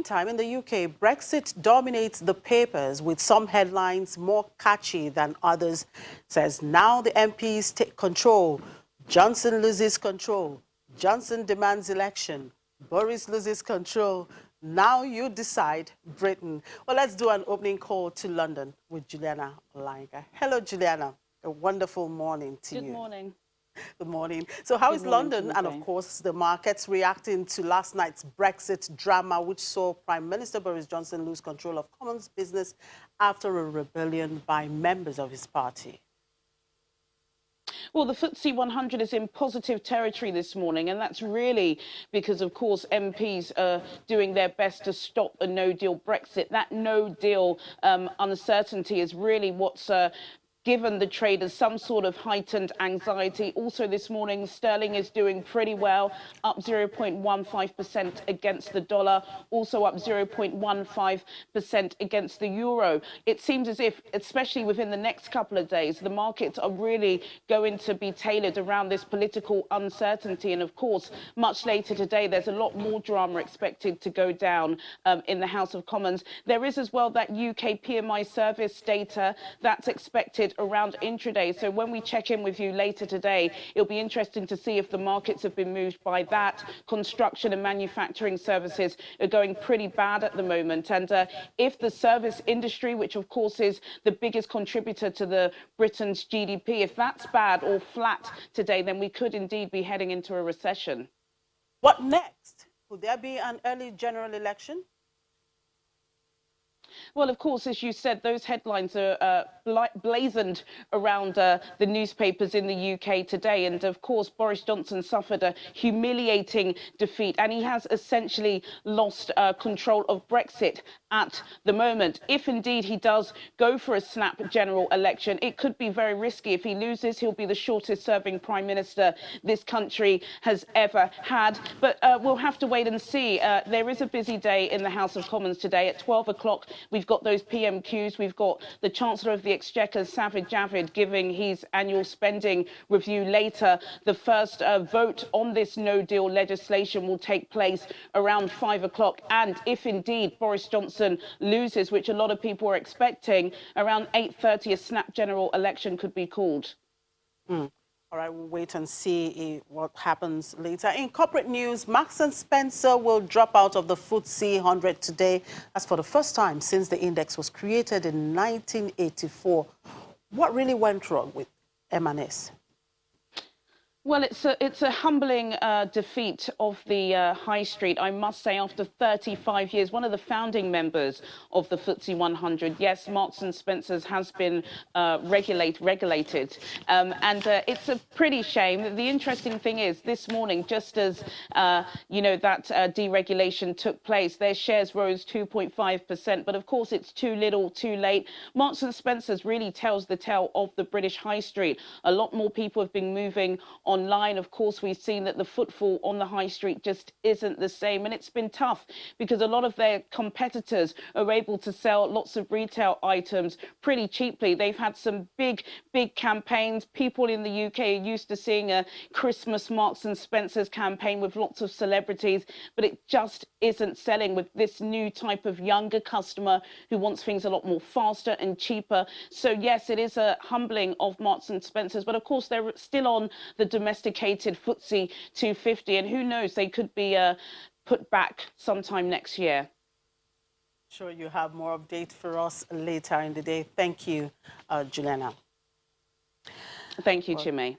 meantime, in the UK, Brexit dominates the papers with some headlines more catchy than others. Says now the MPs take control. Johnson loses control. Johnson demands election. Boris loses control. Now you decide, Britain. Well, let's do an opening call to London with Juliana Olainga. Hello, Juliana. A wonderful morning to you. Good morning. Good morning. So how is London and, of course, the markets reacting to last night's Brexit drama, which saw Prime Minister Boris Johnson lose control of Commons business after a rebellion by members of his party? Well, the FTSE 100 is in positive territory this morning, and that's really because, of course, MPs are doing their best to stop a no-deal Brexit. That no-deal uncertainty is really what's given the traders some sort of heightened anxiety. Also this morning, sterling is doing pretty well, up 0.15% against the dollar, also up 0.15% against the euro. It seems as if, especially within the next couple of days, the markets are really going to be tailored around this political uncertainty. And of course, much later today, there's a lot more drama expected to go down in the House of Commons. There is as well that UK PMI service data that's expected around intraday. So when we check in with you later today, it'll be interesting to see if the markets have been moved by that. Construction and manufacturing services are going pretty bad at the moment. And if the service industry, which of course is the biggest contributor to the Britain's GDP, if that's bad or flat today, then we could indeed be heading into a recession. What next? Could there be an early general election? Well, of course, as you said, those headlines are blazoned around the newspapers in the UK today. And of course, Boris Johnson suffered a humiliating defeat, and he has essentially lost control of Brexit at the moment. If indeed he does go for a snap general election, it could be very risky. If he loses, he'll be the shortest serving prime minister this country has ever had. But we'll have to wait and see. There is a busy day in the House of Commons today. At 12 o'clock, we've got those PMQs. We've got the Chancellor of the Exchequer, Sajid Javid, giving his annual spending review later. The first vote on this no-deal legislation will take place around 5 o'clock. And if indeed Boris Johnson loses, which a lot of people are expecting, around 8:30 a snap general election could be called. All right, we'll wait and see what happens later. In corporate news, Marks & Spencer will drop out of the FTSE 100 today. That's for the first time since the index was created in 1984. What really went wrong with M&S? Well, it's a humbling defeat of the high street, I must say, after 35 years. One of the founding members of the FTSE 100. Yes, Marks & Spencer's has been regulated. And it's a pretty shame. The interesting thing is, this morning, just as, you know, that deregulation took place, their shares rose 2.5%. But of course, it's too little, too late. Marks & Spencer's really tells the tale of the British high street. A lot more people have been moving online. Of course, we've seen that the footfall on the high street just isn't the same. And it's been tough because a lot of their competitors are able to sell lots of retail items pretty cheaply. They've had some big campaigns. People in the UK are used to seeing a Christmas Marks & Spencer's campaign with lots of celebrities, but it just isn't selling with this new type of younger customer who wants things a lot more faster and cheaper. So yes, it is a humbling of Marks & Spencer's, but of course they're still on the domesticated FTSE 250, and who knows, they could be put back sometime next year. Sure, you have more update for us later in the day. Thank you, Juliana. Thank you, Chime.